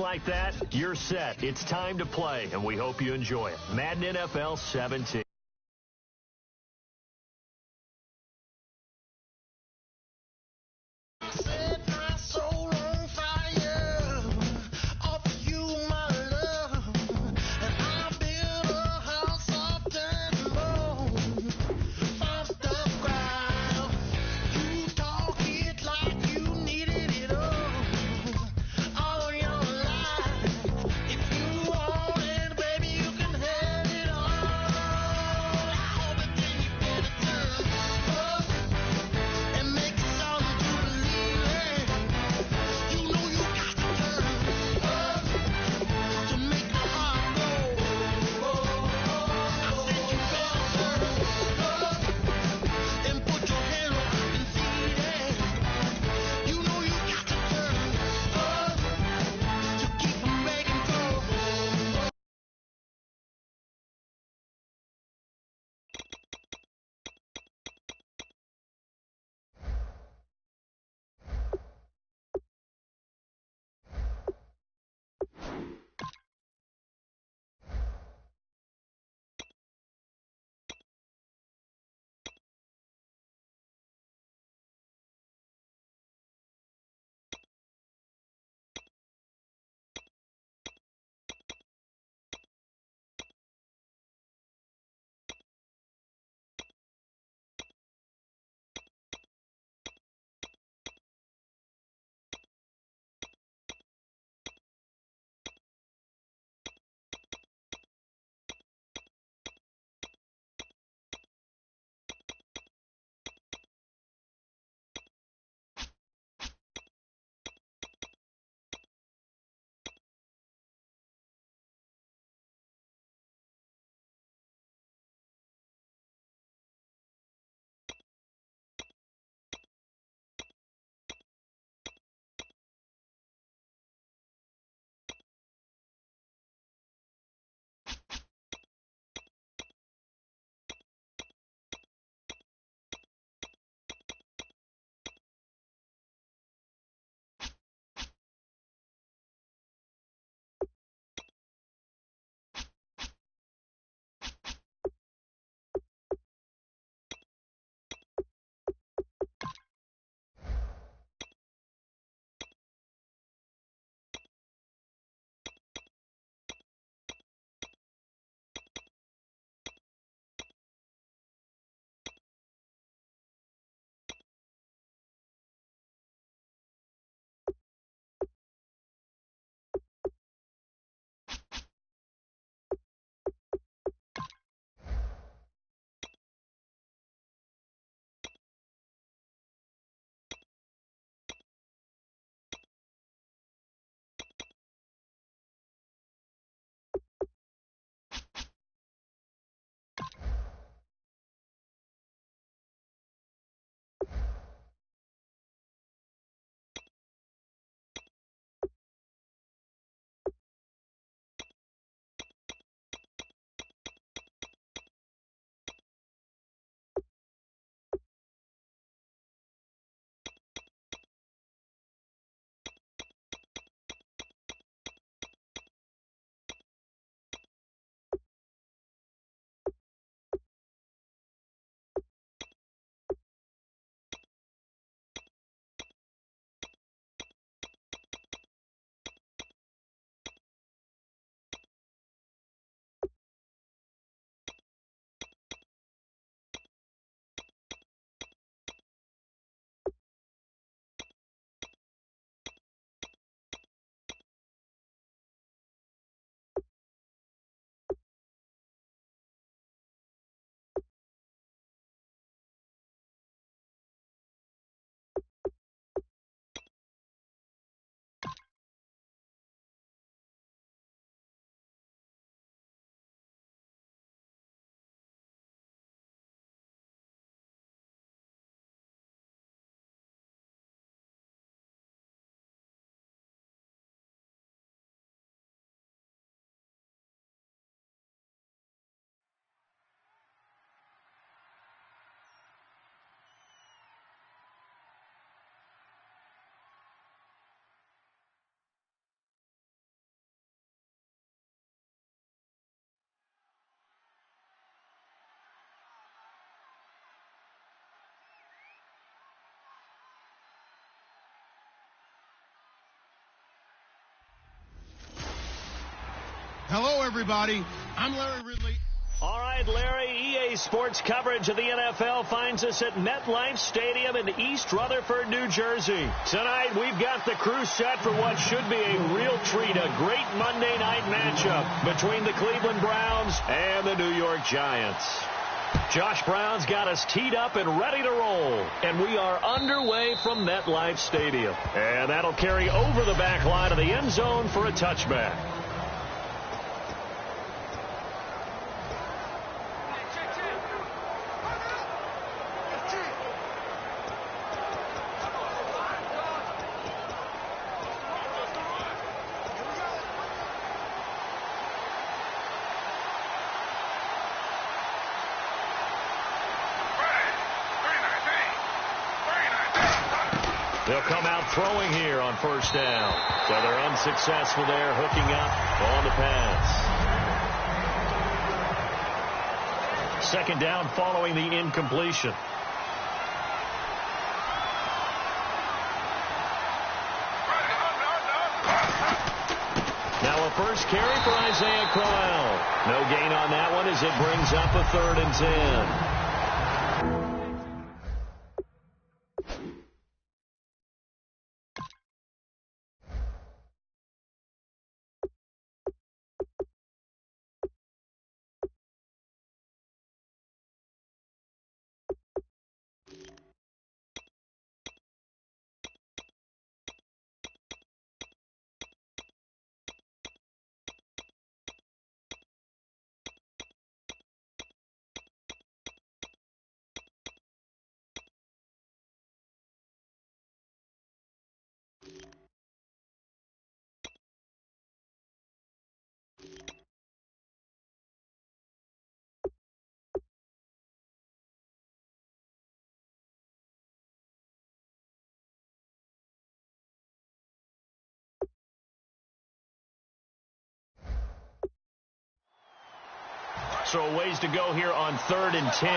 like that, you're set. It's time to play, and we hope you enjoy it. Madden NFL 17. Hello, everybody. I'm Larry Ridley. All right, Larry, EA Sports coverage of the NFL finds us at MetLife Stadium in East Rutherford, New Jersey. Tonight, we've got the crew set for what should be a real treat, a great Monday night matchup between the Cleveland Browns and the New York Giants. Josh Brown's got us teed up and ready to roll, and we are underway from MetLife Stadium. And that'll carry over the back line of the end zone for a touchback. They'll come out throwing here on first down. So they're unsuccessful there, hooking up on the pass. Second down following the incompletion. Now a first carry for Isaiah Crowell. No gain on that one as it brings up a 3rd and 10. So a ways to go here on 3rd and 10.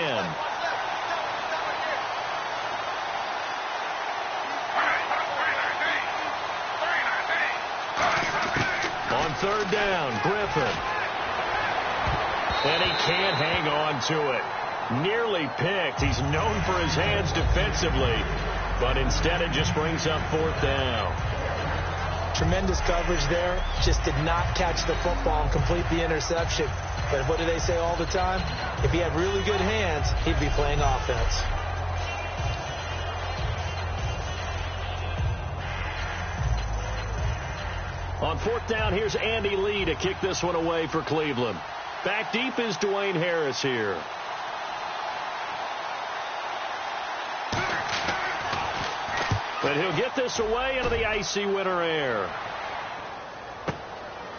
On 3rd down, Griffin. And he can't hang on to it. Nearly picked. He's known for his hands defensively, but instead it just brings up 4th down. Tremendous coverage there. Just did not catch the football and complete the interception. But what do they say all the time? If he had really good hands, he'd be playing offense. On 4th down, here's Andy Lee to kick this one away for Cleveland. Back deep is Dwayne Harris here. But he'll get this away into the icy winter air.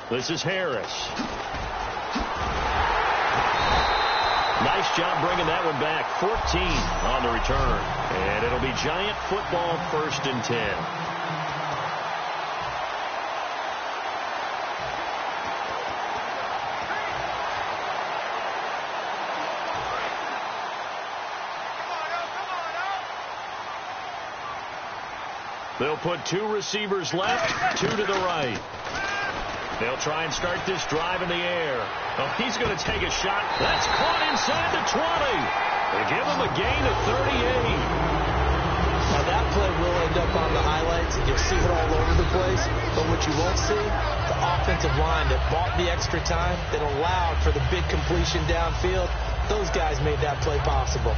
This is Harris. Nice job bringing that one back. 14 on the return. And it'll be Giant football, 1st and 10. They'll put 2 receivers left, 2 to the right. They'll try and start this drive in the air. Oh, he's going to take a shot. That's caught inside the 20. They give him a gain of 38. Now that play will end up on the highlights, and you'll see it all over the place. But what you won't see, the offensive line that bought the extra time, that allowed for the big completion downfield. Those guys made that play possible.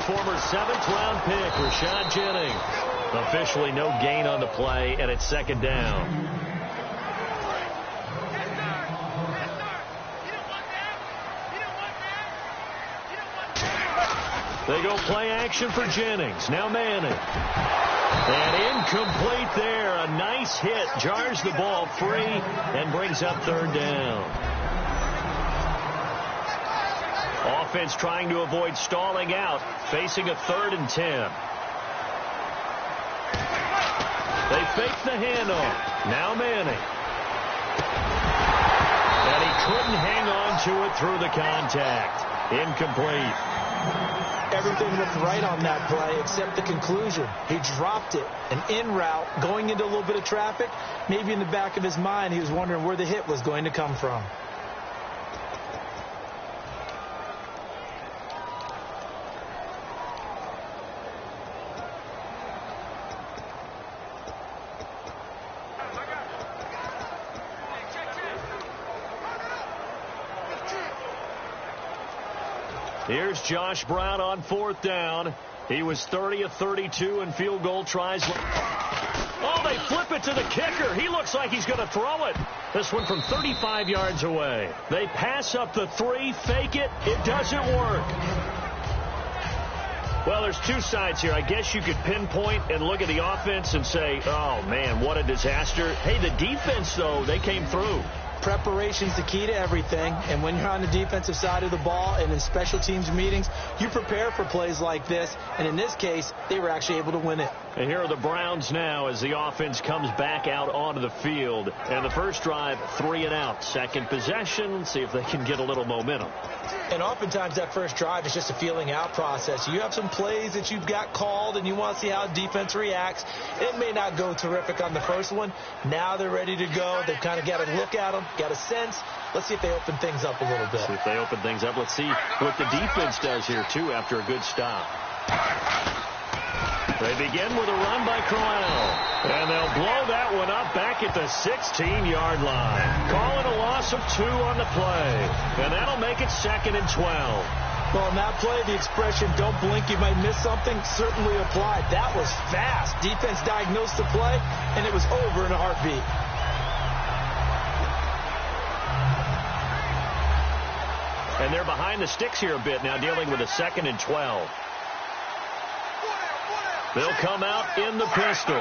Former 7th-round pick, Rashad Jennings. Officially no gain on the play, and it's 2nd down. They go play action for Jennings. Now Manning. And incomplete there. A nice hit. Jars the ball free and brings up 3rd down. Offense trying to avoid stalling out, facing a 3rd and 10. They fake the handoff. Now Manning. And he couldn't hang on to it through the contact. Incomplete. Everything looked right on that play except the conclusion. He dropped it. An in route going into a little bit of traffic. Maybe in the back of his mind he was wondering where the hit was going to come from. Here's Josh Brown on 4th down. He was 30 of 32 in field goal tries. Oh, they flip it to the kicker. He looks like he's going to throw it. This one from 35 yards away. They pass up the 3, fake it. It doesn't work. Well, there's two sides here. I guess you could pinpoint and look at the offense and say, oh, man, what a disaster. Hey, the defense, though, they came through. Preparation's the key to everything, and when you're on the defensive side of the ball and in special teams meetings, you prepare for plays like this, and in this case, they were actually able to win it. And here are the Browns now as the offense comes back out onto the field. And the first drive, 3 and out. Second possession, see if they can get a little momentum. And oftentimes that first drive is just a feeling out process. You have some plays that you've got called and you want to see how defense reacts. It may not go terrific on the first one. Now they're ready to go. They've kind of got to look at them, got a sense. Let's see if they open things up a little bit. See if they open things up. Let's see what the defense does here, too, after a good stop. They begin with a run by Crowell. And they'll blow that one up back at the 16-yard line. Calling a loss of 2 on the play. And that'll make it 2nd and 12. Well, in that play, the expression, don't blink, you might miss something, certainly applied. That was fast. Defense diagnosed the play, and it was over in a heartbeat. And they're behind the sticks here a bit now, dealing with a 2nd and 12. They'll come out in the pistol.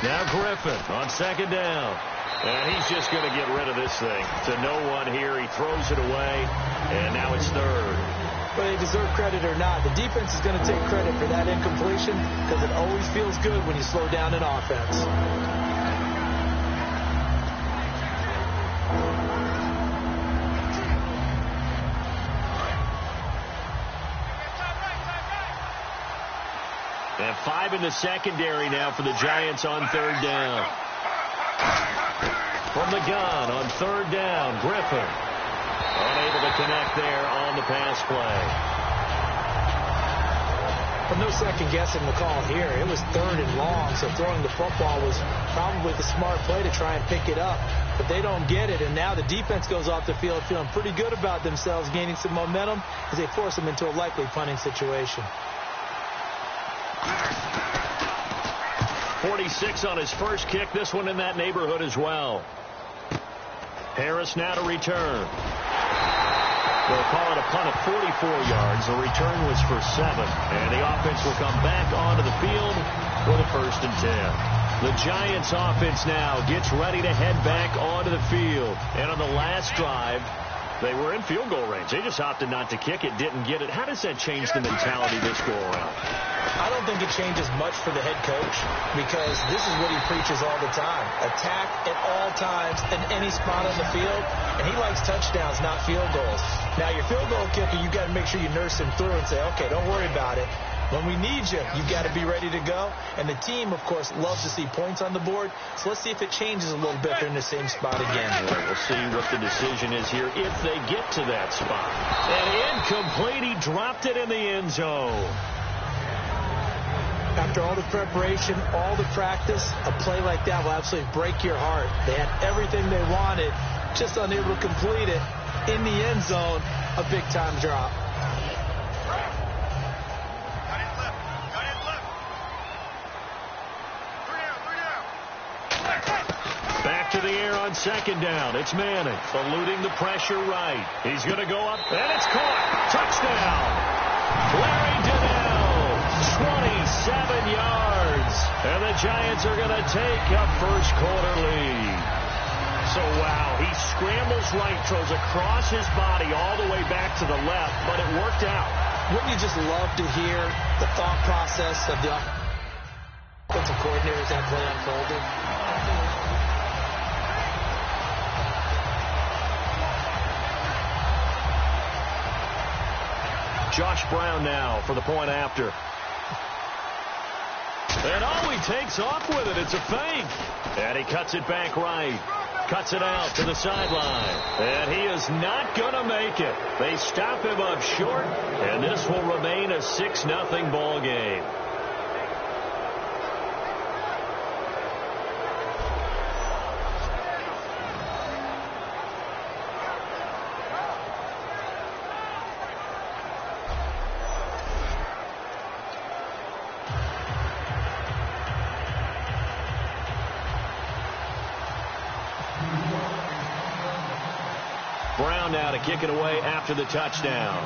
Now Griffin on 2nd down. And he's just going to get rid of this thing. To no one here. He throws it away. And now it's 3rd. Whether they deserve credit or not, the defense is going to take credit for that incompletion because it always feels good when you slow down an offense. And 5 in the secondary now for the Giants on 3rd down. From the gun on 3rd down, Griffin. Unable to connect there on the pass play. Well, no second guessing the call here. It was 3rd and long, so throwing the football was probably the smart play to try and pick it up. But they don't get it, and now the defense goes off the field feeling pretty good about themselves, gaining some momentum as they force them into a likely punting situation. 46 on his first kick. This one in that neighborhood as well. Harris now to return. They'll call it a punt of 44 yards. The return was for 7. And the offense will come back onto the field for the 1st and 10. The Giants offense now gets ready to head back onto the field. And on the last drive, they were in field goal range. They just opted not to kick it, didn't get it. How does that change the mentality this go around? I don't think it changes much for the head coach because this is what he preaches all the time. Attack at all times in any spot on the field, and he likes touchdowns, not field goals. Now, your field goal kicker, you've got to make sure you nurse him through and say, okay, don't worry about it. When we need you, you've got to be ready to go. And the team, of course, loves to see points on the board. So let's see if it changes a little bit. They're in the same spot again. Right, we'll see what the decision is here if they get to that spot. And incomplete. He dropped it in the end zone. After all the preparation, all the practice, a play like that will absolutely break your heart. They had everything they wanted, just unable to complete it. In the end zone, a big-time drop. Back to the air on 2nd down. It's Manning, eluding the pressure right. He's going to go up, and it's caught. Touchdown. Larry Donnell, 27 yards. And the Giants are going to take a first-quarter lead. So, wow, he scrambles right, throws across his body all the way back to the left, but it worked out. Wouldn't you just love to hear the thought process of the Defensive coordinators, that play unfolded. Josh Brown now for the point after. And he takes off with it. It's a fake. And he cuts it back right. Cuts it out to the sideline. And he is not going to make it. They stop him up short. And this will remain a 6-0 ball game. Brown now to kick it away after the touchdown.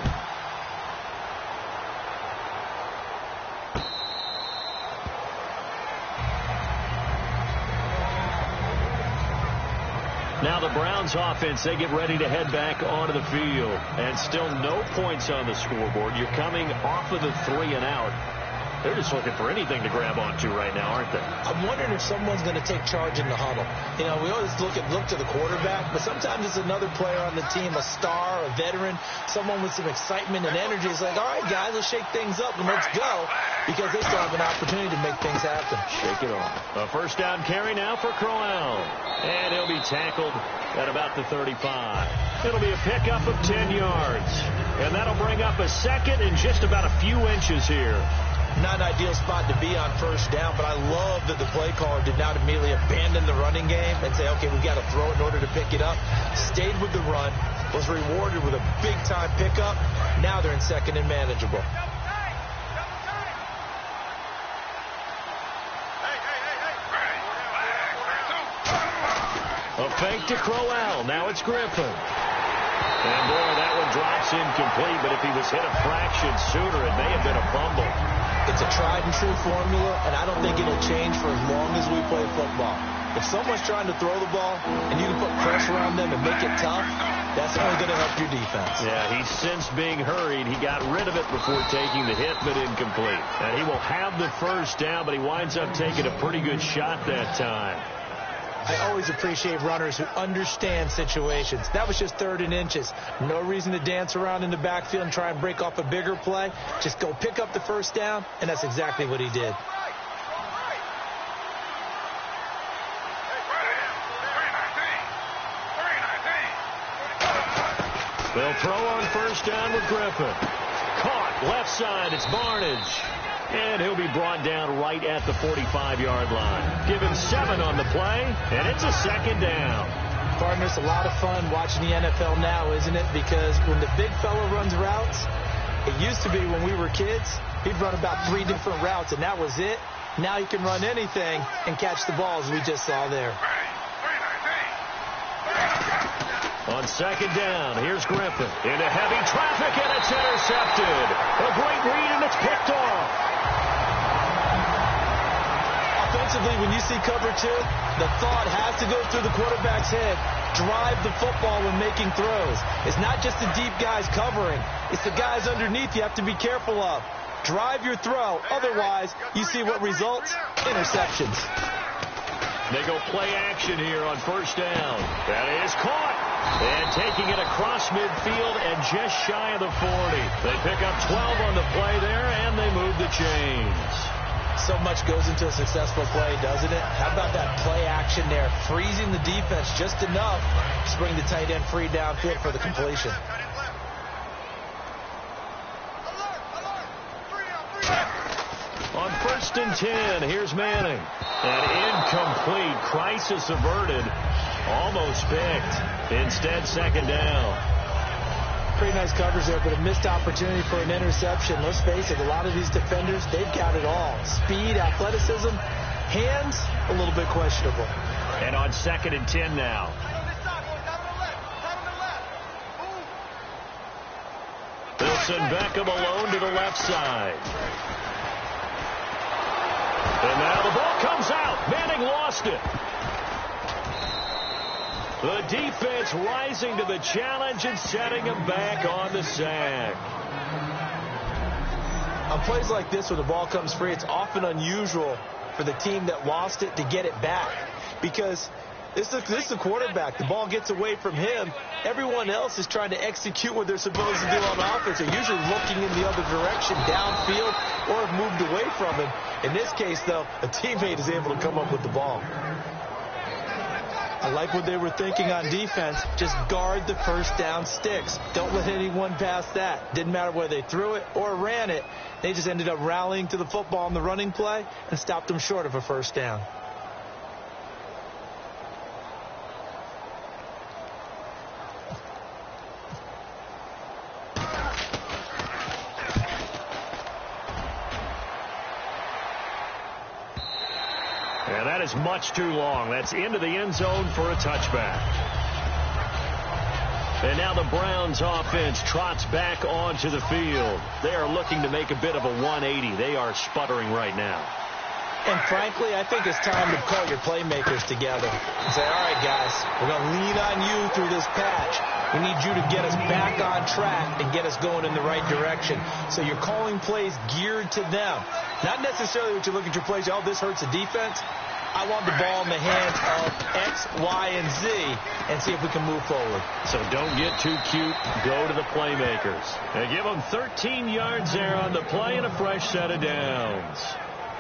Now the Browns offense, they get ready to head back onto the field. And still no points on the scoreboard. You're coming off of the 3 and out. They're just looking for anything to grab onto right now, aren't they? I'm wondering if someone's going to take charge in the huddle. You know, we always look to the quarterback, but sometimes it's another player on the team, a star, a veteran, someone with some excitement and energy. It's like, all right, guys, let's shake things up and let's go, because they still have an opportunity to make things happen. Shake it off. A first down carry now for Crowell. And he'll be tackled at about the 35. It'll be a pickup of 10 yards. And that'll bring up a second and just about a few inches here. Not an ideal spot to be on first down, but I love that the play caller did not immediately abandon the running game and say, okay, we've got to throw it in order to pick it up. Stayed with the run, was rewarded with a big-time pickup. Now they're in second and manageable. A fake to Crowell. Now it's Griffin. And, boy, that one drops incomplete, but if he was hit a fraction sooner, it may have been a fumble. It's a tried-and-true formula, and I don't think it'll change for as long as we play football. If someone's trying to throw the ball and you can put pressure on them and make it tough, that's only going to help your defense. Yeah, he's since being hurried. He got rid of it before taking the hit, but incomplete. And he will have the first down, but he winds up taking a pretty good shot that time. I always appreciate runners who understand situations. That was just 3rd and inches. No reason to dance around in the backfield and try and break off a bigger play. Just go pick up the first down, and that's exactly what he did. They'll throw on first down with Griffin. Caught left side. It's Barnage. And he'll be brought down right at the 45-yard line. Give him 7 on the play, and it's a second down. Partner, it's a lot of fun watching the NFL now, isn't it? Because when the big fella runs routes, it used to be when we were kids, he'd run about 3 different routes, and that was it. Now he can run anything and catch the ball, as we just saw there. On second down, here's Griffin. Into heavy traffic, and it's intercepted. A great read, and it's picked off. Offensively, when you see cover 2, the thought has to go through the quarterback's head. Drive the football when making throws. It's not just the deep guys covering. It's the guys underneath you have to be careful of. Drive your throw. Otherwise, you see what results? Interceptions. They go play action here on first down. That is caught. And taking it across midfield and just shy of the 40. They pick up 12 on the play there, and they move the chains. So much goes into a successful play, doesn't it? How about that play action there? Freezing the defense just enough to bring the tight end free downfield for the completion. On first and 10, here's Manning. An incomplete. Crisis averted. Almost picked. Instead, second down. Pretty nice coverage there, but a missed opportunity for an interception. Let's face it, a lot of these defenders, they've got it all. Speed, athleticism, hands, a little bit questionable. And on second and 10 now. They'll send Beckham alone to the left side. And now the ball comes out. Manning lost it. The defense rising to the challenge and setting him back on the sack. On plays like this where the ball comes free, it's often unusual for the team that lost it to get it back. Because this is a quarterback. The ball gets away from him. Everyone else is trying to execute what they're supposed to do on offense. They're usually looking in the other direction, downfield, or have moved away from him. In this case, though, a teammate is able to come up with the ball. I like what they were thinking on defense. Just guard the first down sticks. Don't let anyone pass that. Didn't matter whether they threw it or ran it. They just ended up rallying to the football on the running play and stopped them short of a first down. And that is much too long. That's into the end zone for a touchback. And now the Browns offense trots back onto the field. They are looking to make a bit of a 180. They are sputtering right now. And frankly, I think it's time to call your playmakers together and say, all right, guys, we're going to lean on you through this patch. We need you to get us back on track and get us going in the right direction. So you're calling plays geared to them. Not necessarily what you look at your plays, oh, this hurts the defense. I want the ball in the hands of X, Y, and Z and see if we can move forward. So don't get too cute. Go to the playmakers. And give them 13 yards there on the play and a fresh set of downs.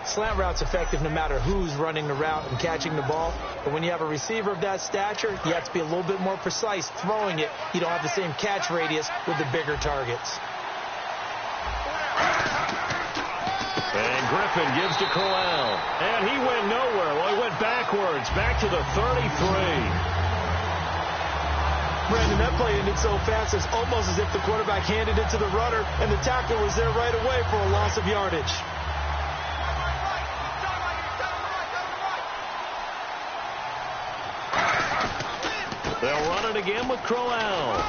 Slant route's effective no matter who's running the route and catching the ball. But when you have a receiver of that stature, you have to be a little bit more precise throwing it. You don't have the same catch radius with the bigger targets. And Griffin gives to Corral. And he went nowhere. Well, he went backwards, back to the 33. Brandon, that play ended so fast, it's almost as if the quarterback handed it to the runner, and the tackle was there right away for a loss of yardage. They'll run it again with Crowell.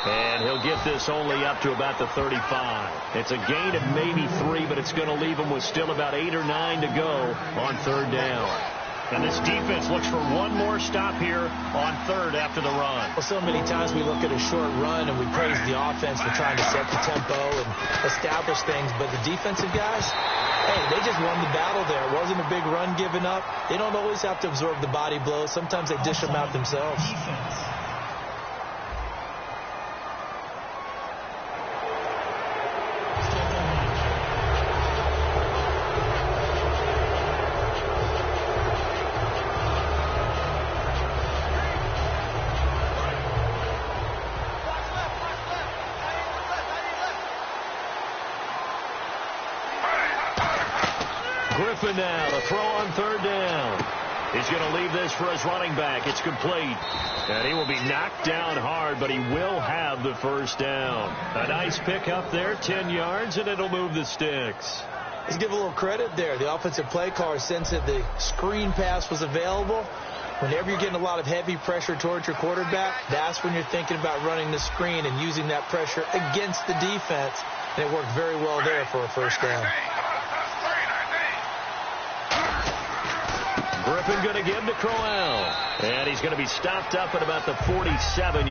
And he'll get this only up to about the 35. It's a gain of maybe 3, but it's going to leave him with still about 8 or 9 to go on third down. And this defense looks for one more stop here on third after the run. Well, so many times we look at a short run and we praise the offense for trying to set the tempo and establish things. But the defensive guys, hey, they just won the battle there. It wasn't a big run given up. They don't always have to absorb the body blows. Sometimes they dish them out themselves. Griffin now to throw on third down. He's going to leave this for his running back. It's complete. And he will be knocked down hard, but he will have the first down. A nice pickup there, 10 yards, and it'll move the sticks. Let's give a little credit there. The offensive play caller sensed that the screen pass was available. Whenever you're getting a lot of heavy pressure towards your quarterback, that's when you're thinking about running the screen and using that pressure against the defense. And it worked very well there for a first down. Griffin going to give to Crowell. And he's going to be stopped up at about the 47.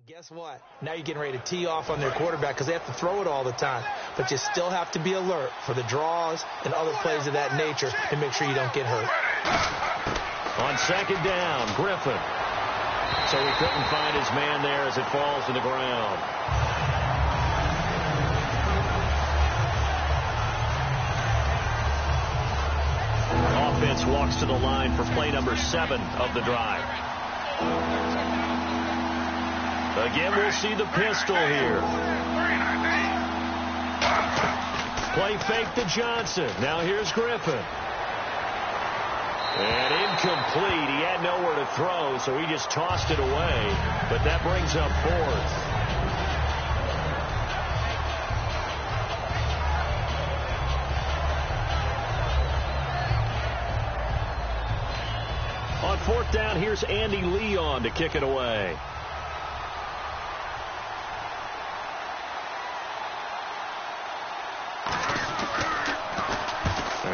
Guess what? Now you're getting ready to tee off on their quarterback because they have to throw it all the time. But you still have to be alert for the draws and other plays of that nature and make sure you don't get hurt. On second down, Griffin. So he couldn't find his man there as it falls to the ground. Offense walks to the line for play number 7 of the drive. Again, we'll see the pistol here. Play fake to Johnson. Now here's Griffin. And incomplete. He had nowhere to throw, so he just tossed it away. But that brings up 4th. On 4th down, here's Andy Leon to kick it away.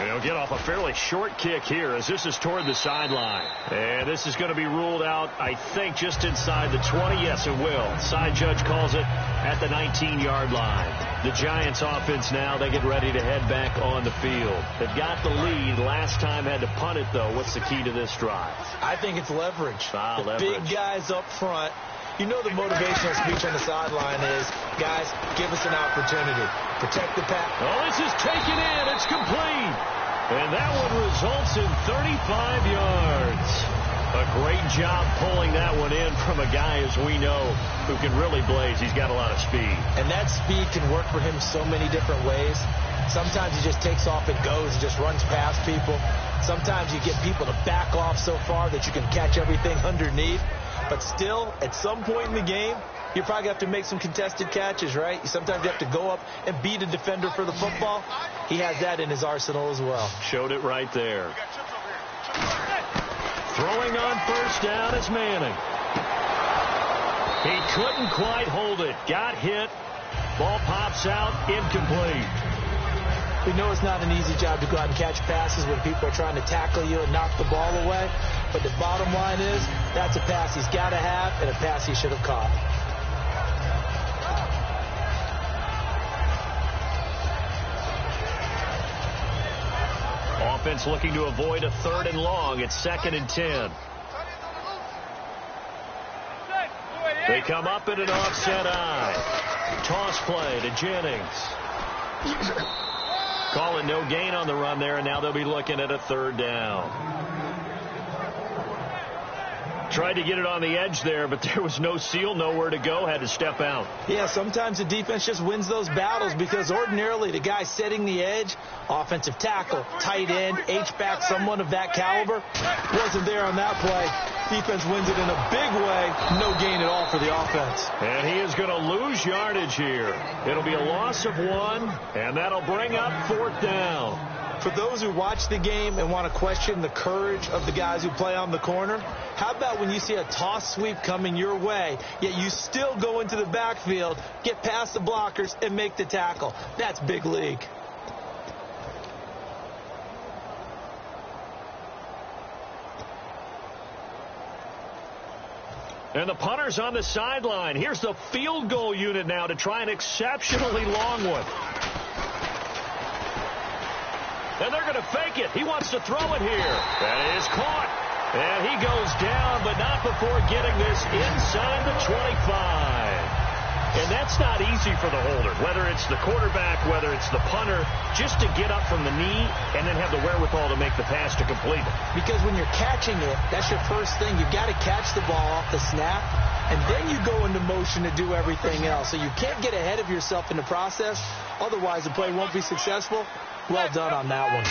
He'll get off a fairly short kick here as this is toward the sideline. And this is going to be ruled out, I think, just inside the 20. Yes, it will. Side judge calls it at the 19-yard line. The Giants offense now, they get ready to head back on the field. They've got the lead. Last time had to punt it, though. What's the key to this drive? I think it's leverage. Leverage. Big guys up front. You know the motivational speech on the sideline is, guys, give us an opportunity. Protect the pass. Oh, this is taken in. It's complete. And that one results in 35 yards. A great job pulling that one in from a guy, as we know, who can really blaze. He's got a lot of speed. And that speed can work for him so many different ways. Sometimes he just takes off and goes and just runs past people. Sometimes you get people to back off so far that you can catch everything underneath. But still, at some point in the game, you probably have to make some contested catches, right? Sometimes you have to go up and beat a defender for the football. He has that in his arsenal as well. Showed it right there. Throwing on first down is Manning. He couldn't quite hold it. Got hit. Ball pops out. Incomplete. We know it's not an easy job to go out and catch passes when people are trying to tackle you and knock the ball away. But the bottom line is, that's a pass he's got to have and a pass he should have caught. Offense looking to avoid a 3rd and long. It's 2nd and 10. They come up in an offset eye. Toss play to Jennings. Calling no gain on the run there, and now they'll be looking at a 3rd down. Tried to get it on the edge there, but there was no seal, nowhere to go, had to step out. Yeah, sometimes the defense just wins those battles because ordinarily the guy setting the edge, offensive tackle, tight end, H-back, someone of that caliber, wasn't there on that play. Defense wins it in a big way. No gain at all for the offense. And he is going to lose yardage here. It'll be a loss of 1, and that'll bring up 4th down. For those who watch the game and want to question the courage of the guys who play on the corner, how about when you see a toss sweep coming your way, yet you still go into the backfield, get past the blockers, and make the tackle? That's big league. And the punter's on the sideline. Here's the field goal unit now to try an exceptionally long one. And they're going to fake it. He wants to throw it here. That is caught. And he goes down, but not before getting this inside the 25. And that's not easy for the holder, whether it's the quarterback, whether it's the punter, just to get up from the knee and then have the wherewithal to make the pass to complete it. Because when you're catching it, that's your first thing. You've got to catch the ball off the snap, and then you go into motion to do everything else. So you can't get ahead of yourself in the process. Otherwise, the play won't be successful. Well done on that one.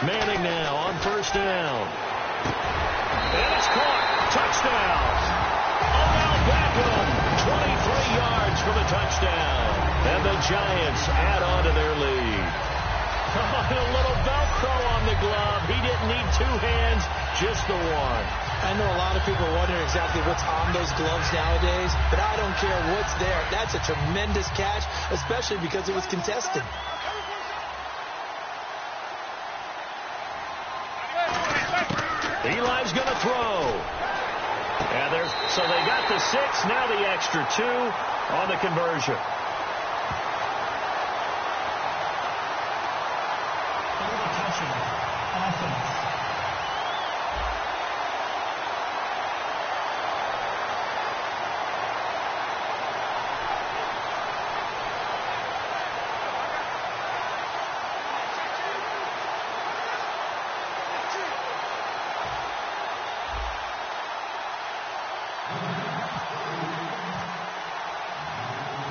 Manning now on first down. And it's caught. Touchdown. Odell Beckham, 23 yards for the touchdown. And the Giants add on to their lead. A little Velcro on the glove. He didn't need 2 hands, just the one. I know a lot of people wonder exactly what's on those gloves nowadays, but I don't care what's there. That's a tremendous catch, especially because it was contested. Eli's going to throw. And so they got the 6, now the extra 2 on the conversion.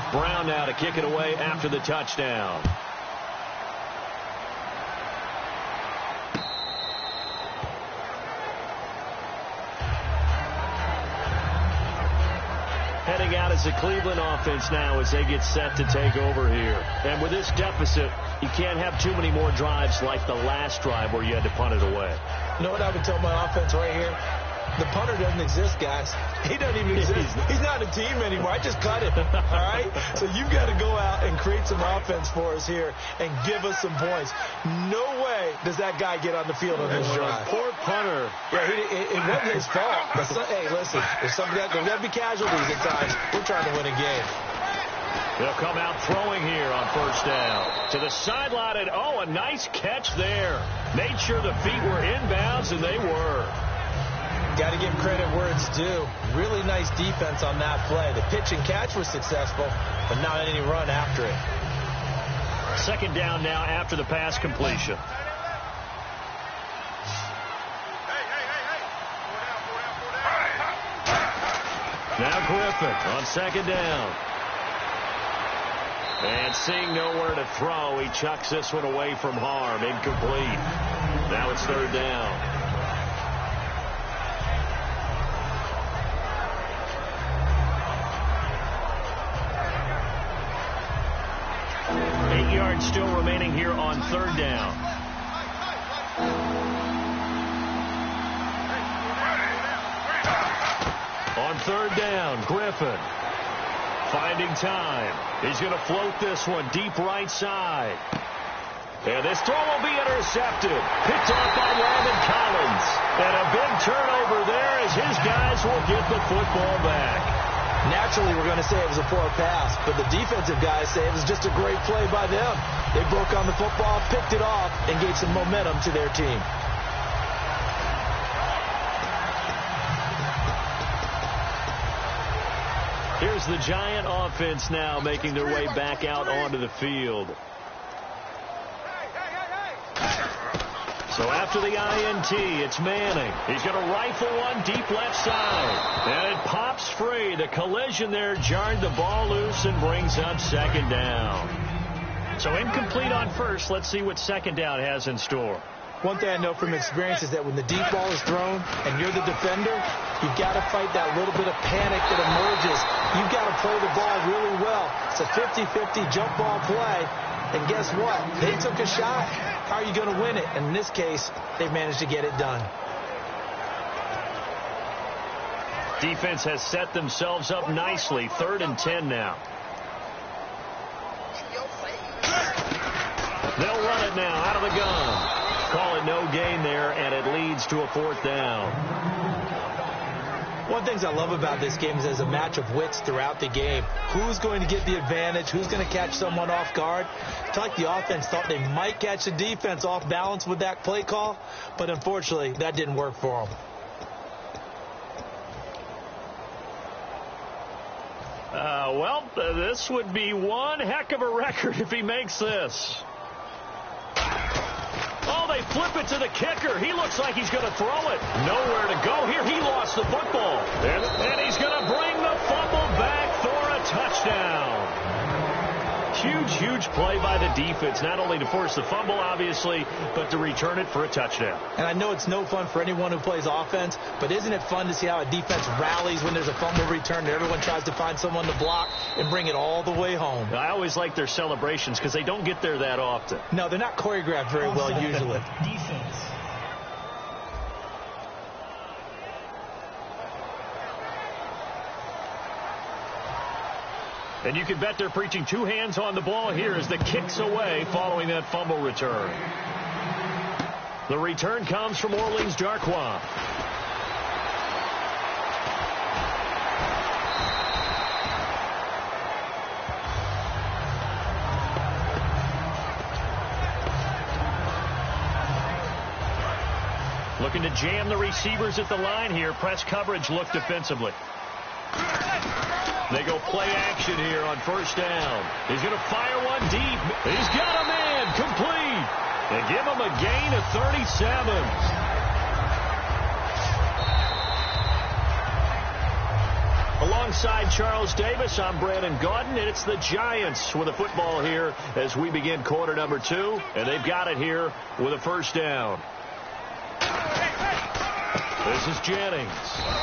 Brown now to kick it away after the touchdown. Heading out as the Cleveland offense now as they get set to take over here. And with this deficit, you can't have too many more drives like the last drive where you had to punt it away. You know what I would tell my offense right here? The punter doesn't exist, guys. He doesn't even exist. He's not a team anymore. I just cut him, all right? So you've got to go out and create some offense for us here and give us some points. No way does that guy get on the field on this drive. Poor punter. Yeah, it wasn't his fault. But hey, listen, there's got to be casualties at times. We're trying to win a game. They'll come out throwing here on first down. To the sideline, and a nice catch there. Made sure the feet were inbounds, and they were. Got to give credit where it's due. Really nice defense on that play. The pitch and catch was successful, but not any run after it. Second down now after the pass completion. Now Griffin on second down. And seeing nowhere to throw, he chucks this one away from harm. Incomplete. Now it's third down. Still remaining here on third down. On third down, Griffin finding time. He's going to float this one deep right side. And this throw will be intercepted. Picked off by Landon Collins. And a big turnover there as his guys will get the football back. Naturally, we're going to say it was a poor pass, but the defensive guys say it was just a great play by them. They broke on the football, picked it off, and gave some momentum to their team. Here's the Giant offense now making their way back out onto the field. So after the INT, it's Manning. He's going to rifle one deep left side. And it pops free. The collision there jarred the ball loose and brings up second down. So incomplete on first. Let's see what second down has in store. One thing I know from experience is that when the deep ball is thrown and you're the defender, you've got to fight that little bit of panic that emerges. You've got to play the ball really well. It's a 50-50 jump ball play. And guess what? They took a shot. How are you going to win it? And in this case, they managed to get it done. Defense has set themselves up nicely. 3rd and 10 now. They'll run it now out of the gun. Call it no gain there, and it leads to a 4th down. One of the things I love about this game is there's a match of wits throughout the game. Who's going to get the advantage? Who's going to catch someone off guard? It's like the offense thought they might catch the defense off balance with that play call, but unfortunately, that didn't work for them. This would be one heck of a record if he makes this. Oh, they flip it to the kicker. He looks like he's going to throw it. Nowhere to go here. He lost the football. And he's going to bring the fumble back for a touchdown. Huge play by the defense, not only to force the fumble, obviously, but to return it for a touchdown. And I know it's no fun for anyone who plays offense, but isn't it fun to see how a defense rallies when there's a fumble return and everyone tries to find someone to block and bring it all the way home? I always like their celebrations because they don't get there that often. No, they're not choreographed very well usually. Defense. And you can bet they're preaching 2 hands on the ball here as the kick's away following that fumble return. The return comes from Orleans Darkwa. Looking to jam the receivers at the line here. Press coverage look defensively. They go play action here on first down. He's going to fire one deep. He's got a man complete. They give him a gain of 37. Alongside Charles Davis, I'm Brandon Gaudin, and it's the Giants with a football here as we begin quarter number 2. And they've got it here with a first down. This is Jennings,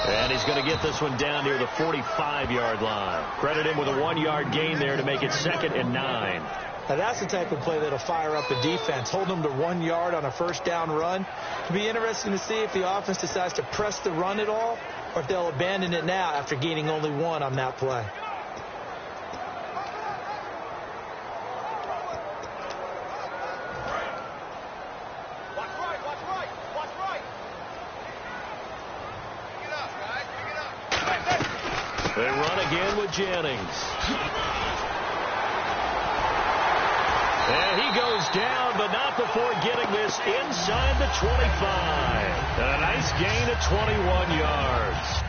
and he's going to get this one down near the 45-yard line. Credit him with a 1-yard gain there to make it 2nd and 9. Now, that's the type of play that'll fire up a defense. Hold them to 1 yard on a first down run. It'll be interesting to see if the offense decides to press the run at all, or if they'll abandon it now after gaining only 1 on that play. They run again with Jennings. And he goes down, but not before getting this inside the 25. And a nice gain of 21 yards.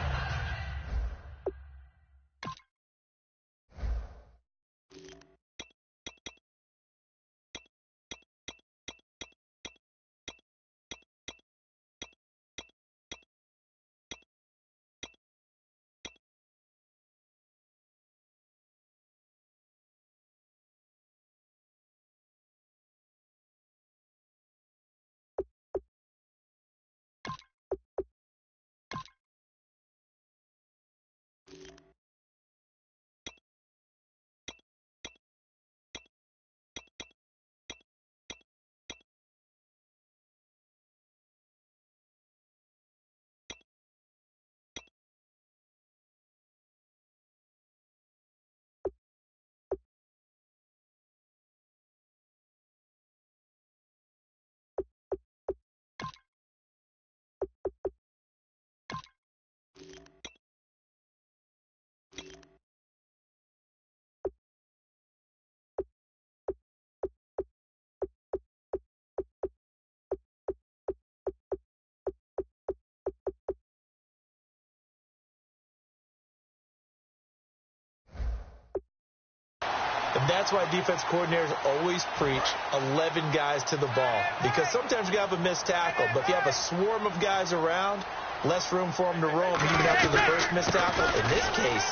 And that's why defense coordinators always preach 11 guys to the ball. Because sometimes you have a missed tackle, but if you have a swarm of guys around, less room for them to roam even after the first missed tackle. In this case,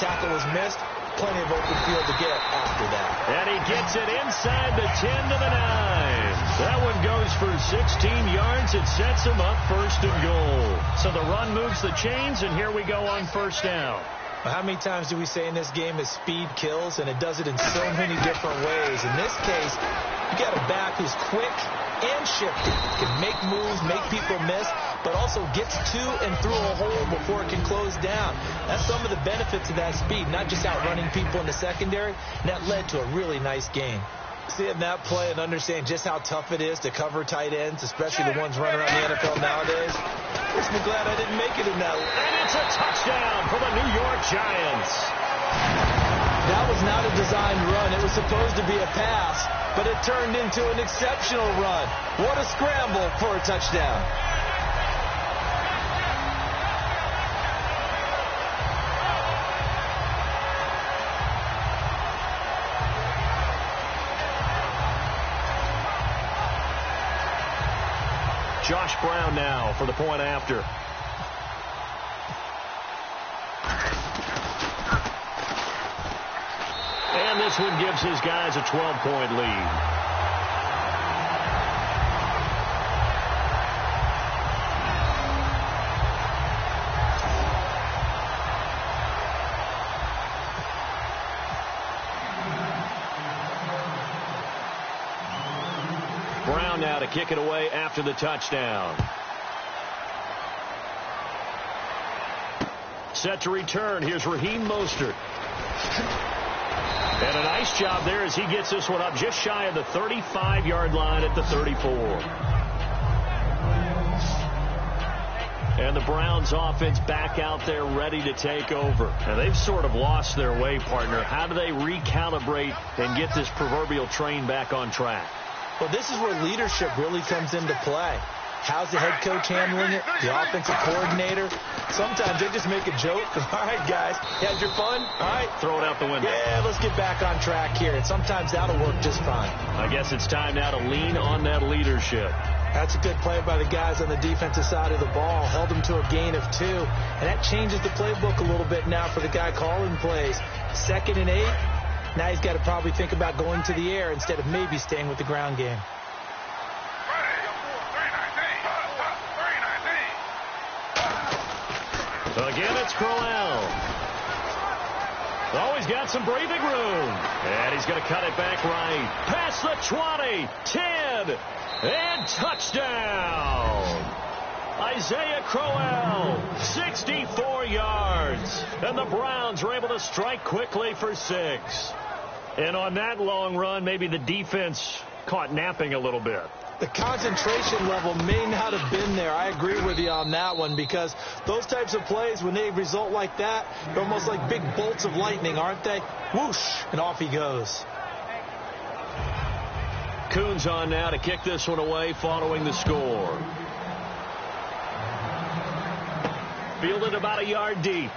tackle was missed, plenty of open field to get after that. And he gets it inside the 10 to the 9. That one goes for 16 yards. It sets him up first and goal. So the run moves the chains, and here we go on first down. How many times do we say in this game is speed kills, and it does it in so many different ways. In this case, you got a back who's quick and shifty, can make moves, make people miss, but also gets to and through a hole before it can close down. That's some of the benefits of that speed, not just outrunning people in the secondary, and that led to a really nice game. Seeing that play and understanding just how tough it is to cover tight ends, especially the ones running around the NFL nowadays, makes me glad I didn't make it in that. And it's a touchdown for the New York Giants. That was not a designed run. It was supposed to be a pass, but it turned into an exceptional run. What a scramble for a touchdown. Josh Brown now for the point after. And this one gives his guys a 12-point lead. Brown now to kick it away after the touchdown. Set to return. Here's Raheem Mostert. And a nice job there as he gets this one up just shy of the 35-yard line at the 34. And the Browns offense back out there ready to take over. And they've sort of lost their way, partner. How do they recalibrate and get this proverbial train back on track? Well, this is where leadership really comes into play. How's the head coach handling it? The offensive coordinator? Sometimes they just make a joke. All right, guys, you had your fun? All right. Throw it out the window. Yeah, let's get back on track here. And sometimes that'll work just fine. I guess it's time now to lean on that leadership. That's a good play by the guys on the defensive side of the ball. Held them to a gain of 2. And that changes the playbook a little bit now for the guy calling plays. 2nd and 8. Now he's got to probably think about going to the air instead of maybe staying with the ground game. Again, it's Crowell. Always got some breathing room. And And he's going to cut it back right. Past the 20, 10, and touchdown. Isaiah Crowell, 64 yards. And the Browns are able to strike quickly for 6. And on that long run, maybe the defense caught napping a little bit. The concentration level may not have been there. I agree with you on that one, because those types of plays, when they result like that, they're almost like big bolts of lightning, aren't they? Whoosh, and off he goes. Coons on now to kick this one away following the score. Fielded about a yard deep.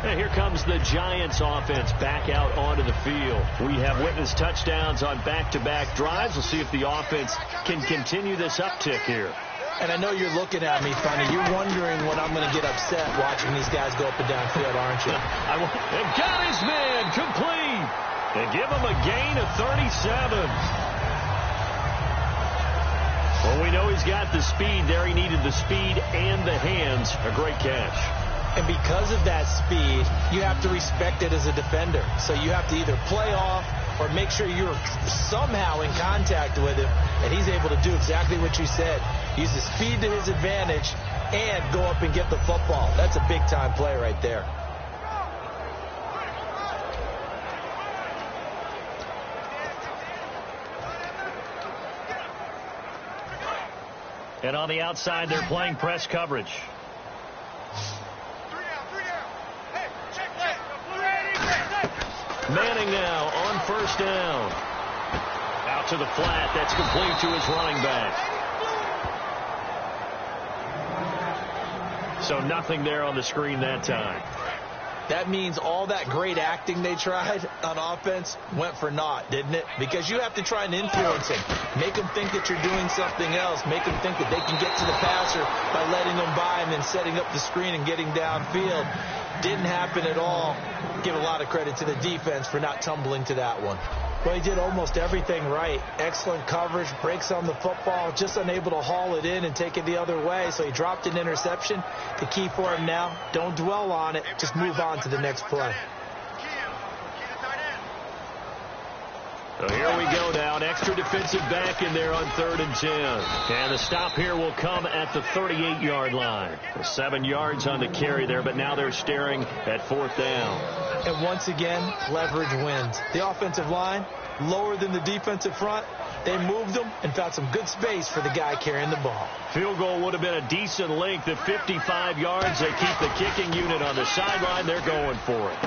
And here comes the Giants offense back out onto the field. We have witnessed touchdowns on back-to-back drives. We'll see if the offense can continue this uptick here. And I know you're looking at me funny. You're wondering when I'm going to get upset watching these guys go up and down field, aren't you? And got his man complete. And give him a gain of 37. Well, we know he's got the speed there. He needed the speed and the hands. A great catch. And because of that speed, you have to respect it as a defender. So you have to either play off or make sure you're somehow in contact with him. And he's able to do exactly what you said. Use the speed to his advantage and go up and get the football. That's a big-time play right there. And on the outside, they're playing press coverage. Manning now on first down. Out to the flat. That's complete to his running back. So nothing there on the screen that time. That means all that great acting they tried on offense went for naught, didn't it? Because you have to try and influence him. Make him think that you're doing something else. Make him think that they can get to the passer by letting him by and then setting up the screen and getting downfield. Didn't happen at all. Give a lot of credit to the defense for not tumbling to that one. Well, he did almost everything right. Excellent coverage, breaks on the football, just unable to haul it in and take it the other way, so he dropped an interception. The key for him now, don't dwell on it, just move on to the next play. So here we go now, an extra defensive back in there on 3rd and 10. And the stop here will come at the 38-yard line. 7 yards on the carry there, but now they're staring at 4th down. And once again, leverage wins. The offensive line, lower than the defensive front. They moved them and found some good space for the guy carrying the ball. Field goal would have been a decent length at 55 yards. They keep the kicking unit on the sideline. They're going for it.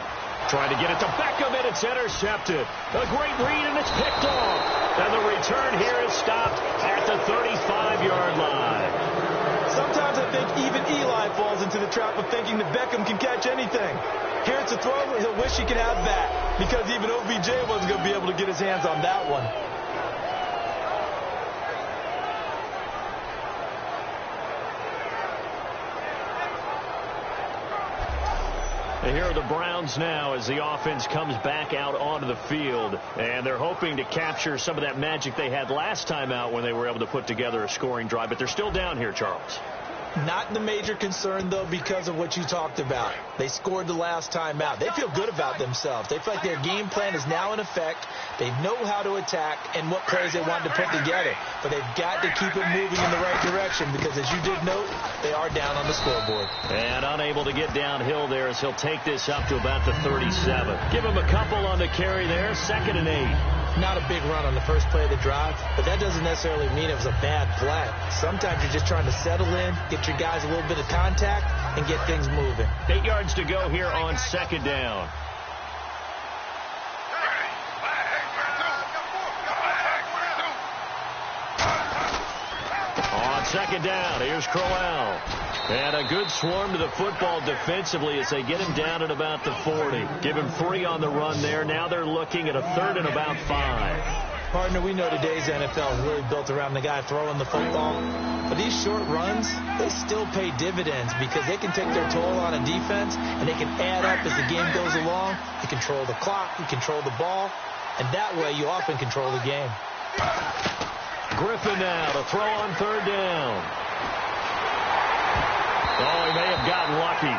Trying to get it to Beckham, and it's intercepted. A great read, and it's picked off. And the return here is stopped at the 35-yard line. Sometimes I think even Eli falls into the trap of thinking that Beckham can catch anything. Here it's a throw, he'll wish he could have that, because even OBJ wasn't going to be able to get his hands on that one. And here are the Browns now as the offense comes back out onto the field. And they're hoping to capture some of that magic they had last time out when they were able to put together a scoring drive. But they're still down here, Charles. Not the major concern, though, because of what you talked about. They scored the last time out. They feel good about themselves. They feel like their game plan is now in effect. They know how to attack and what plays they want to put together. But they've got to keep it moving in the right direction because, as you did note, they are down on the scoreboard. And unable to get downhill there as he'll take this up to about the 37. Give him a couple on the carry there. 2nd and 8. Not a big run on the first play of the drive, but that doesn't necessarily mean it was a bad play. Sometimes you're just trying to settle in, get your guys a little bit of contact, and get things moving. 8 yards to go here on 2nd down. On 2nd down, here's Crowell. And a good swarm to the football defensively as they get him down at about the 40. Give him 3 on the run there. Now they're looking at a 3rd and about 5. Partner, we know today's NFL is really built around the guy throwing the football. But these short runs, they still pay dividends because they can take their toll on a defense and they can add up as the game goes along. You control the clock, you control the ball, and that way you often control the game. Griffin now to throw on third down. Oh, he may have gotten lucky.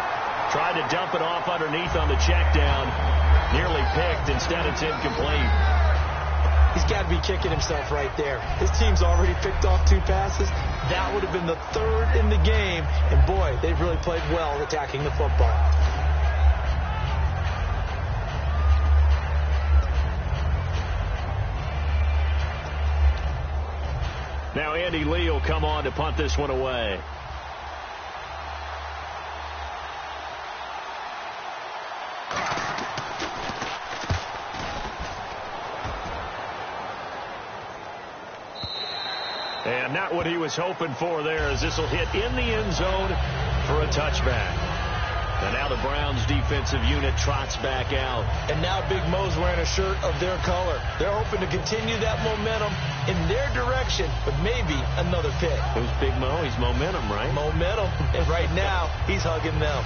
Tried to dump it off underneath on the check down. Nearly picked. Instead, it's incomplete. He's got to be kicking himself right there. His team's already picked off 2 passes. That would have been the 3rd in the game. And, boy, they've really played well attacking the football. Now Andy Lee will come on to punt this one away. And not what he was hoping for there, as this will hit in the end zone for a touchback. And now the Browns defensive unit trots back out. And now Big Mo's wearing a shirt of their color. They're hoping to continue that momentum in their direction, but maybe another pick. Who's Big Mo? He's momentum, right? Momentum. And right now, he's hugging them.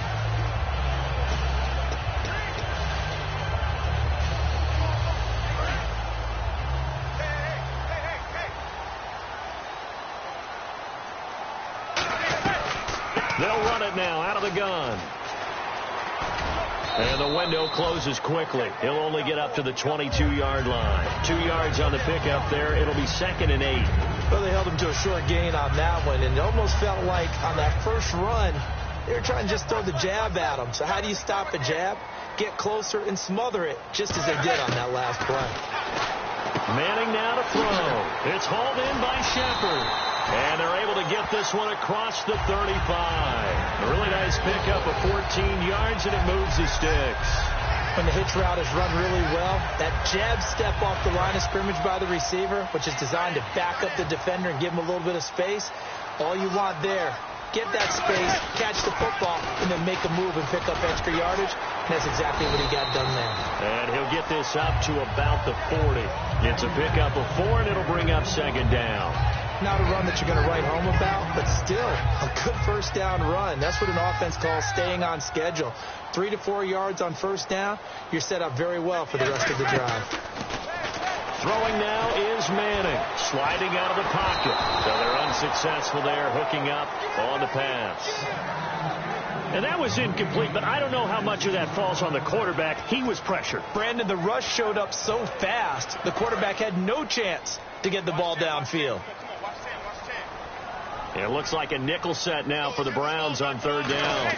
They'll run it now out of the gun. And the window closes quickly. He'll only get up to the 22-yard line. 2 yards on the pickup there. It'll be 2nd and 8. Well, they held him to a short gain on that one, and it almost felt like on that first run, they were trying to just throw the jab at him. So how do you stop a jab? Get closer and smother it, just as they did on that last play. Manning now to throw. It's hauled in by Shepard. And they're able to get this one across the 35. A really nice pickup of 14 yards, and it moves the sticks. When the hitch route is run really well, that jab step off the line of scrimmage by the receiver, which is designed to back up the defender and give him a little bit of space, all you want there, get that space, catch the football, and then make a move and pick up extra yardage. And that's exactly what he got done there. And he'll get this up to about the 40. It's a pickup of 4, and it'll bring up 2nd down. Not a run that you're going to write home about, but still a good first down run. That's what an offense calls staying on schedule. 3 to 4 yards on first down, you're set up very well for the rest of the drive. Throwing now is Manning, sliding out of the pocket. So they're unsuccessful there, hooking up on the pass. And that was incomplete, but I don't know how much of that falls on the quarterback. He was pressured. Brandon, the rush showed up so fast, the quarterback had no chance to get the ball downfield. It looks like a nickel set now for the Browns on 3rd down.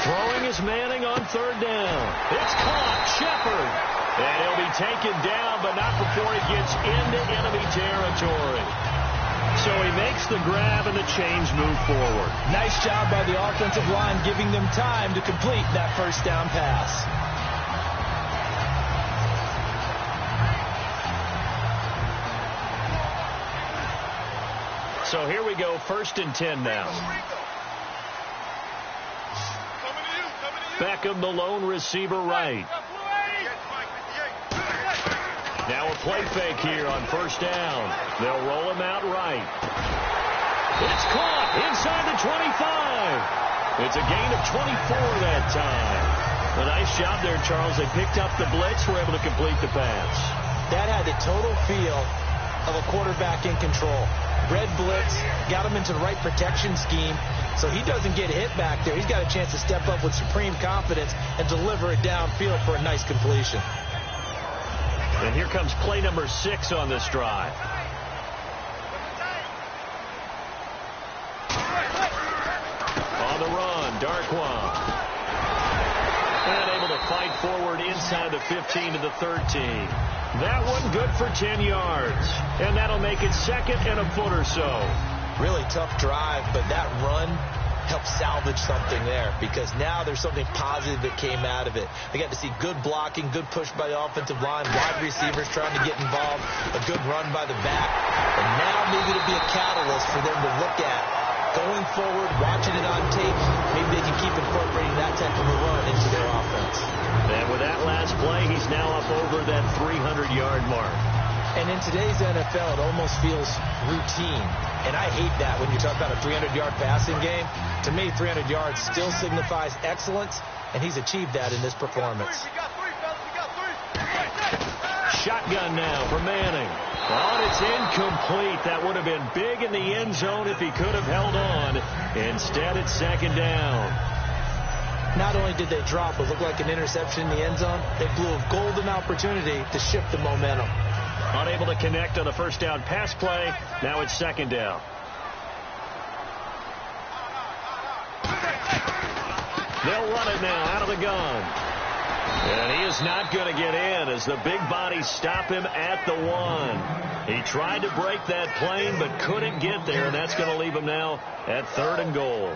Throwing is Manning on 3rd down. It's caught. Shepard. And he'll be taken down, but not before he gets into enemy territory. So he makes the grab and the chains move forward. Nice job by the offensive line, giving them time to complete that first down pass. So here we go, 1st and 10 now. Beckham, the lone receiver, right. Now a play fake here on 1st down. They'll roll him out right. It's caught inside the 25. It's a gain of 24 that time. A nice job there, Charles. They picked up the blitz, were able to complete the pass. That had the total feel of a quarterback in control. Red blitz, got him into the right protection scheme, so he doesn't get hit back there. He's got a chance to step up with supreme confidence and deliver it downfield for a nice completion. And here comes play number 6 on this drive. On the run, Darkwa. And able to fight forward inside the 15 to the 13. That one good for 10 yards. And that'll make it 2nd and a foot or so. Really tough drive, but that run helped salvage something there, because now there's something positive that came out of it. They got to see good blocking, good push by the offensive line, wide receivers trying to get involved, a good run by the back. And now maybe it'll be a catalyst for them to look at going forward, watching it on tape. Maybe they can keep incorporating that type of a run into their offense. And with that last play, he's now up over that 300-yard mark. And in today's NFL, it almost feels routine. And I hate that when you talk about a 300-yard passing game. To me, 300 yards still signifies excellence, and he's achieved that in this performance. shotgun now for Manning. Oh, it's incomplete. That would have been big in the end zone if he could have held on. Instead, it's second down. Not only did they drop what looked like an interception in the end zone, they blew a golden opportunity to shift the momentum. Unable to connect on the first down pass play. Now it's second down. They'll run it now out of the gun. And he is not going to get in as the big bodies stop him at the 1. He tried to break that plane but couldn't get there, and that's going to leave him now at 3rd and goal.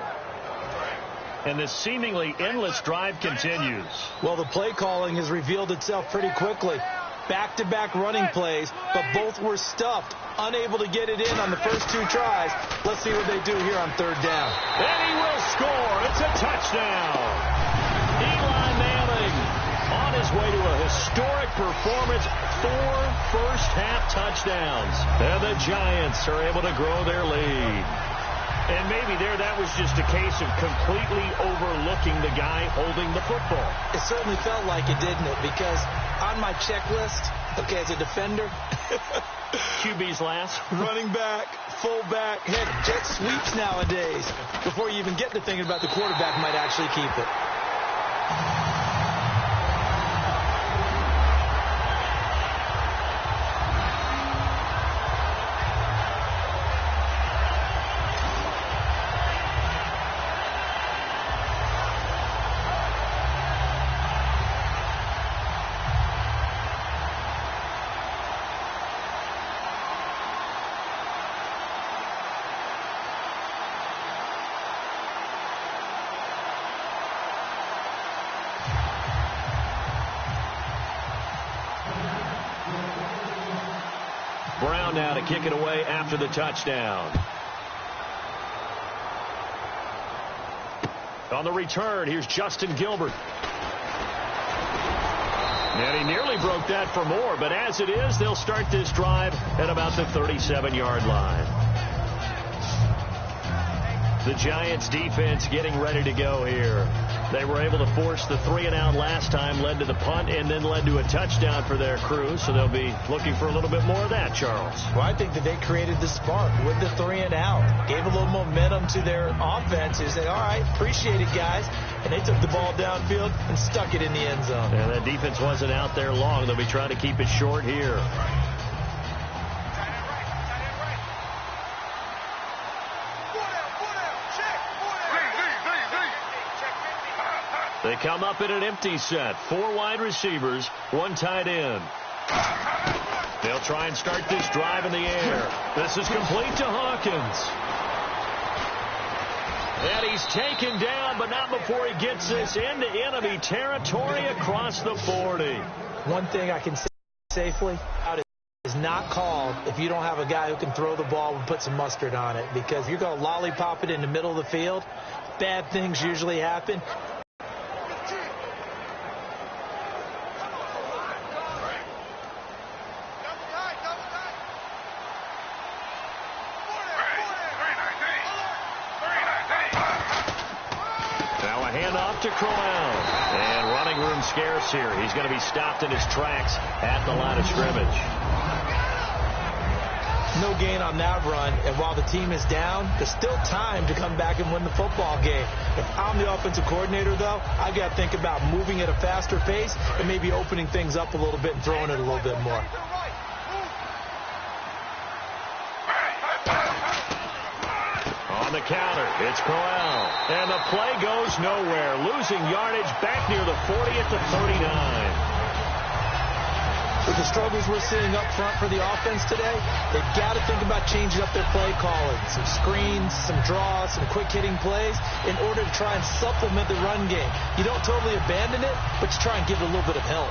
And this seemingly endless drive continues. Well, the play calling has revealed itself pretty quickly. Back-to-back running plays, but both were stuffed, unable to get it in on the first 2 tries. Let's see what they do here on 3rd down. And he will score. It's a touchdown. Eli Manning on his way to a historic performance, 4 first-half touchdowns. And the Giants are able to grow their lead. And maybe that was just a case of completely overlooking the guy holding the football. It certainly felt like it, didn't it? Because on my checklist, okay, as a defender, QB's last. Running back, fullback, heck, jet sweeps nowadays. Before you even get to thinking about the quarterback might actually keep it. Brown now to kick it away after the touchdown. On the return, here's Justin Gilbert. And he nearly broke that for more, but as it is, they'll start this drive at about the 37-yard line. The Giants defense getting ready to go here. They were able to force the 3-and-out last time, led to the punt, and then led to a touchdown for their crew. So they'll be looking for a little bit more of that, Charles. Well, I think that they created the spark with the 3-and-out. Gave a little momentum to their offense. They said, all right, appreciate it, guys. And they took the ball downfield and stuck it in the end zone. And that defense wasn't out there long. They'll be trying to keep it short here. They come up in an empty set. 4 wide receivers, 1 tight end. They'll try and start this drive in the air. This is complete to Hawkins. And he's taken down, but not before he gets this into enemy territory across the 40. One thing I can say safely, out is not called if you don't have a guy who can throw the ball and put some mustard on it. Because you're going to lollipop it in the middle of the field, bad things usually happen. To Crowell. And running room scarce here. He's going to be stopped in his tracks at the line of scrimmage. No gain on that run. And while the team is down, there's still time to come back and win the football game. If I'm the offensive coordinator, though, I got to think about moving at a faster pace and maybe opening things up a little bit and throwing it a little bit more. On the counter, it's Crowell. And the play goes nowhere. Losing yardage back near the 40 at the 39. With the struggles we're seeing up front for the offense today, they've got to think about changing up their play calling. Some screens, some draws, some quick-hitting plays in order to try and supplement the run game. You don't totally abandon it, but you try and give it a little bit of help.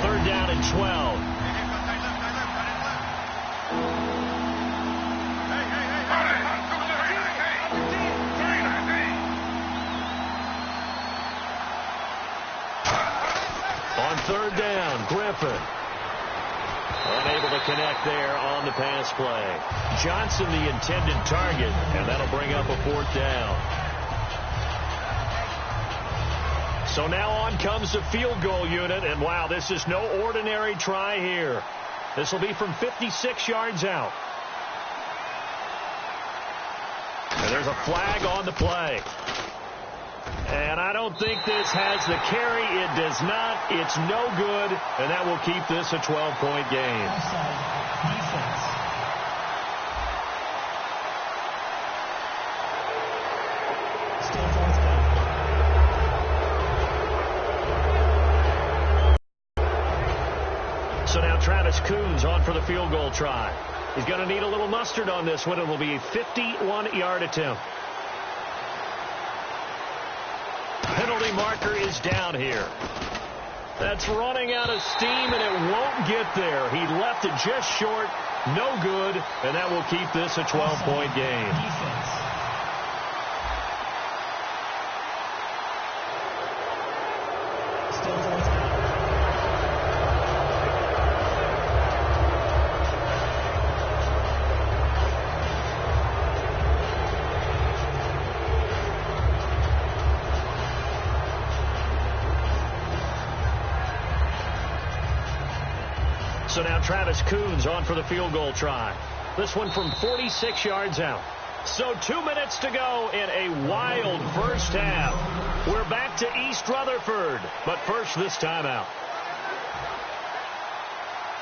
Third down and 12. On third down, Griffin. Unable to connect there on the pass play. Johnson the intended target, and that'll bring up a 4th down. So now on comes the field goal unit, and wow, this is no ordinary try here. This will be from 56 yards out. And there's a flag on the play. And I don't think this has the carry. It does not. It's no good, and that will keep this a 12-point game. So now Travis Coons on for the field goal try. He's going to need a little mustard on this one. It will be a 51-yard attempt. Penalty marker is down here. That's running out of steam, and it won't get there. He left it just short. No good, and that will keep this a 12-point game. So now Travis Coons on for the field goal try. This one from 46 yards out. So 2 minutes to go in a wild first half. We're back to East Rutherford, but first this timeout.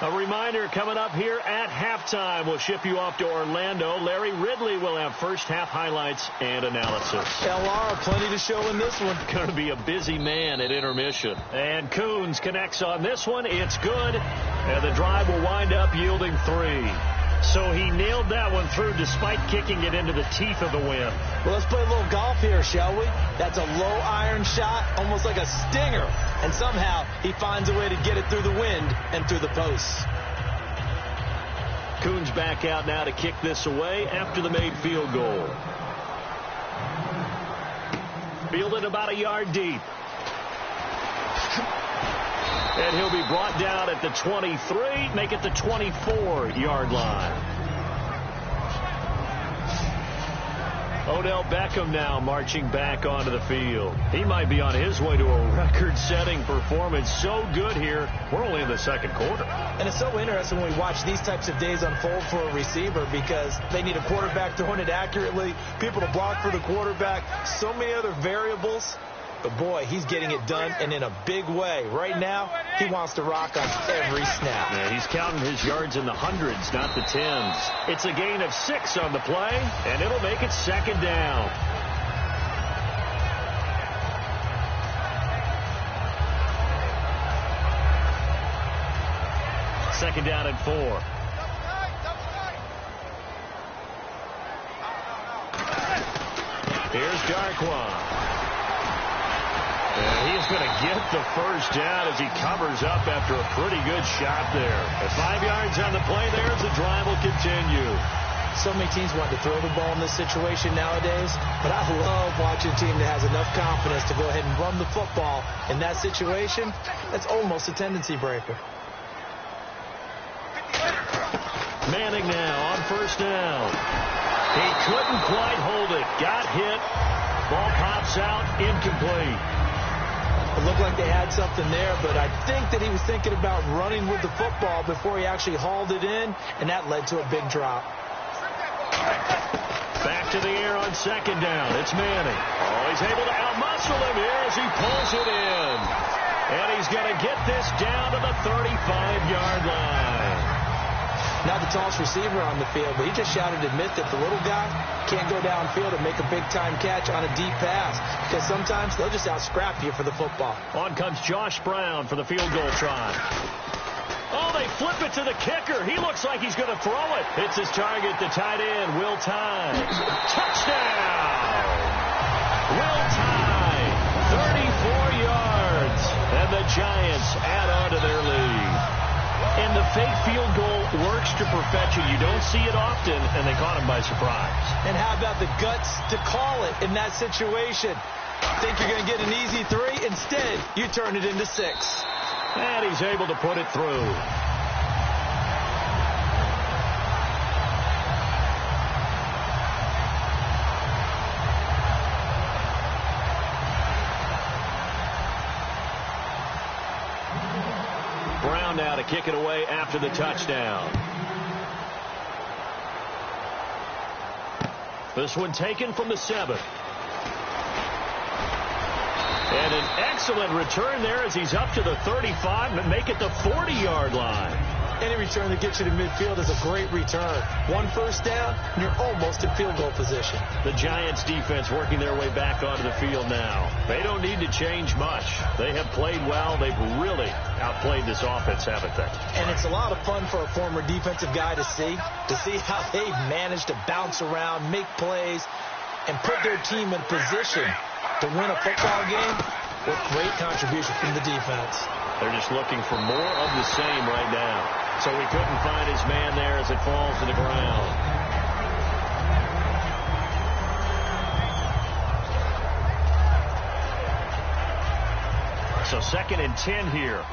A reminder coming up here at halftime. We'll ship you off to Orlando. Larry Ridley will have first half highlights and analysis. LR, plenty to show in this one. Going to be a busy man at intermission. And Coons connects on this one. It's good. And the drive will wind up yielding 3. So he nailed that one through despite kicking it into the teeth of the wind. Well, let's play a little golf here, shall we? That's a low iron shot, almost like a stinger. And somehow he finds a way to get it through the wind and through the posts. Coons back out now to kick this away after the made field goal. Fielded about a yard deep. And he'll be brought down at the 23, make it the 24-yard line. Odell Beckham now marching back onto the field. He might be on his way to a record-setting performance. So good here. We're only in the second quarter. And it's so interesting when we watch these types of days unfold for a receiver because they need a quarterback throwing it accurately, people to block for the quarterback, so many other variables. But, boy, he's getting it done, and in a big way. Right now, he wants to rock on every snap. Yeah, he's counting his yards in the hundreds, not the tens. It's a gain of 6 on the play, and it'll make it second down. Second down and 4. Here's Darkwan. And he's going to get the first down as he covers up after a pretty good shot there. At 5 yards on the play there as the drive will continue. So many teams want to throw the ball in this situation nowadays, but I love watching a team that has enough confidence to go ahead and run the football. In that situation, that's almost a tendency breaker. Manning now on first down. He couldn't quite hold it. Got hit. Ball pops out. Incomplete. It looked like they had something there, but I think that he was thinking about running with the football before he actually hauled it in, and that led to a big drop. Back to the air on second down. It's Manning. Oh, he's able to outmuscle him here as he pulls it in. And he's going to get this down to the 35-yard line. Not the tallest receiver on the field, but he just shouted to admit that the little guy can't go downfield and make a big-time catch on a deep pass because sometimes they'll just out-scrap you for the football. On comes Josh Brown for the field goal try. Oh, they flip it to the kicker. He looks like he's going to throw it. Hits his target, the tight end, Will Tye. Touchdown! Will Tye, 34 yards. And the Giants add on to their lead. And the fake field goal works to perfection. You don't see it often, and they caught him by surprise. And how about the guts to call it in that situation? Think you're going to get an easy 3? Instead, you turn it into 6. And he's able to put it through. kick it away after the touchdown. This one taken from the 7. And an excellent return there as he's up to the 35 and make it the 40-yard line. Any return that gets you to midfield is a great return. 1 first down, and you're almost in field goal position. The Giants defense working their way back onto the field now. They don't need to change much. They have played well. They've really outplayed this offense, haven't they? And it's a lot of fun for a former defensive guy to see how they've managed to bounce around, make plays, and put their team in position to win a football game with great contribution from the defense. They're just looking for more of the same right now. So he couldn't find his man there as it falls to the ground. So 2nd and 10 here.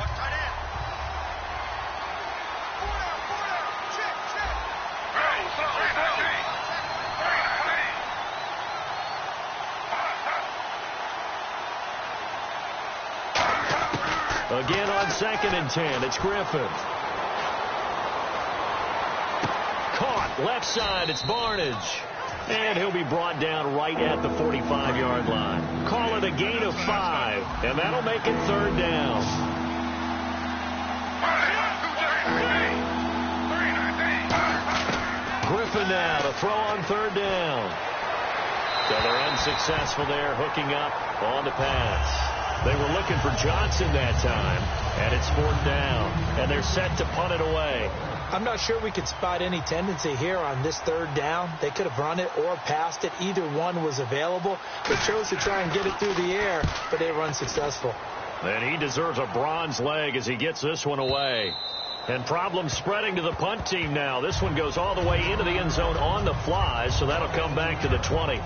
Again on 2nd and 10, it's Griffin. Caught, left side, it's Barnage. And he'll be brought down right at the 45-yard line. Call it a gain of 5, and that'll make it 3rd down. Griffin now to throw on 3rd down. So they're unsuccessful there, hooking up on the pass. They were looking for Johnson that time, and it's 4th down, and they're set to punt it away. I'm not sure we could spot any tendency here on this 3rd down. They could have run it or passed it. Either one was available. They chose to try and get it through the air, but they were unsuccessful. And he deserves a bronze leg as he gets this one away. And problems spreading to the punt team now. This one goes all the way into the end zone on the fly, so that'll come back to the 20.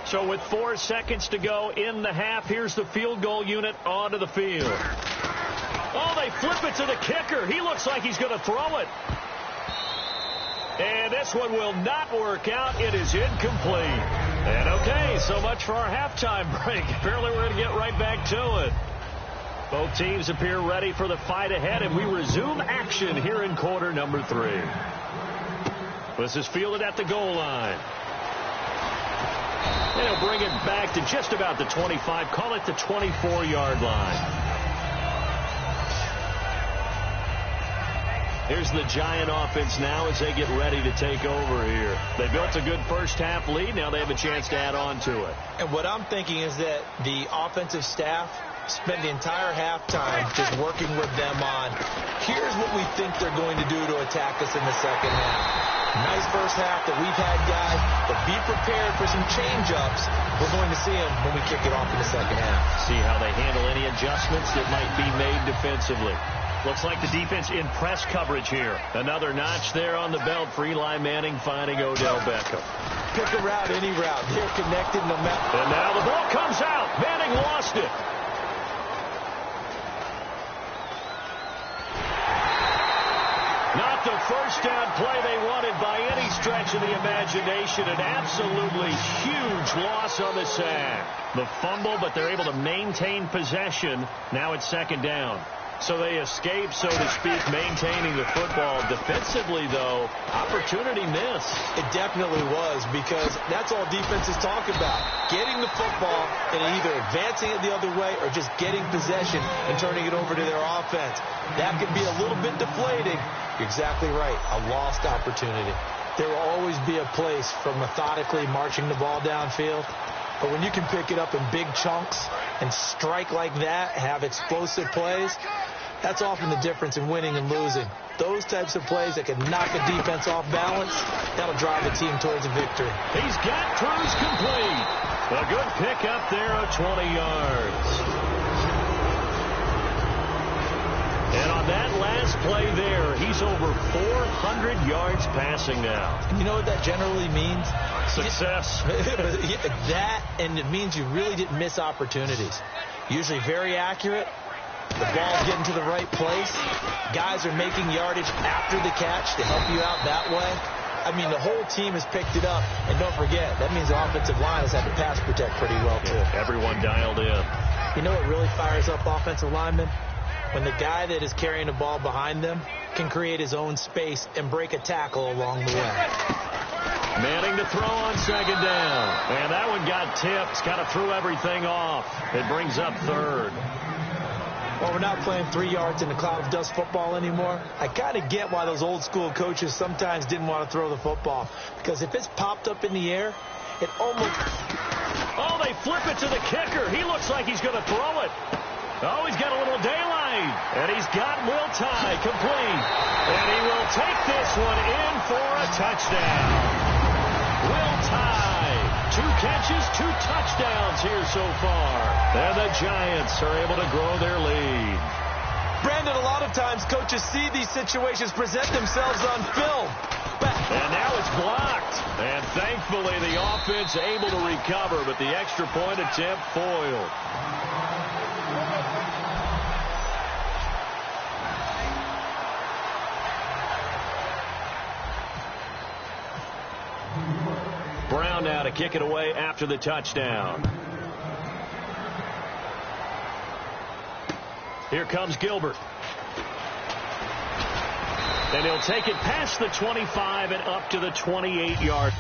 So with 4 seconds to go in the half, here's the field goal unit onto the field. Oh, they flip it to the kicker. He looks like he's going to throw it. And this one will not work out. It is incomplete. And okay, so much for our halftime break. Apparently we're going to get right back to it. Both teams appear ready for the fight ahead, and we resume action here in quarter number 3. This is fielded at the goal line. They'll bring it back to just about the 25. Call it the 24-yard line. Here's the Giant offense now as they get ready to take over here. They built a good first-half lead. Now they have a chance to add on to it. And what I'm thinking is that the offensive staff spend the entire halftime just working with them on, here's what we think they're going to do to attack us in the second half. Nice first half that we've had, guys, but be prepared for some change-ups. We're going to see them when we kick it off in the second half. See how they handle any adjustments that might be made defensively. Looks like the defense in press coverage here. Another notch there on the belt for Eli Manning finding Odell Beckham. Pick a route, any route. They're connected no matter. And now the ball comes out. Manning lost it. Not the first down play they wanted by any stretch of the imagination. An absolutely huge loss on the sack. The fumble, but they're able to maintain possession. Now it's 2nd down. So they escape, so to speak, maintaining the football. Defensively, though, opportunity missed. It definitely was, because that's all defenses talk about. Getting the football and either advancing it the other way or just getting possession and turning it over to their offense. That could be a little bit deflating. You're exactly right. A lost opportunity. There will always be a place for methodically marching the ball downfield. But when you can pick it up in big chunks and strike like that, have explosive plays, that's often the difference in winning and losing. Those types of plays that can knock a defense off balance, that'll drive the team towards a victory. He's got Cruz complete. A good pickup there of 20 yards. And on that last play there, he's over 400 yards passing now. You know what that generally means? Success. That, and it means you really didn't miss opportunities. Usually very accurate. The ball's getting to the right place. Guys are making yardage after the catch to help you out that way. I mean, the whole team has picked it up. And don't forget, that means the offensive line has had to pass protect pretty well, too. Everyone dialed in. You know what really fires up offensive linemen? When the guy that is carrying the ball behind them can create his own space and break a tackle along the way. Manning to throw on second down. And that one got tipped. Kind of threw everything off. It brings up third. Well, we're not playing 3 yards in the cloud of dust football anymore. I kind of get why those old school coaches sometimes didn't want to throw the football. Because if it's popped up in the air, it almost... Oh, they flip it to the kicker. He looks like he's going to throw it. Oh, he's got a little daylight. And he's got Will Tye complete. And he will take this one in for a touchdown. Will Tye, 2 catches, 2 touchdowns here so far. And the Giants are able to grow their lead. Brandon, a lot of times coaches see these situations present themselves on film. And now it's blocked. And thankfully the offense able to recover, but the extra point attempt foiled. Brown now to kick it away after the touchdown. Here comes Gilbert. And he'll take it past the 25 and up to the 28-yard.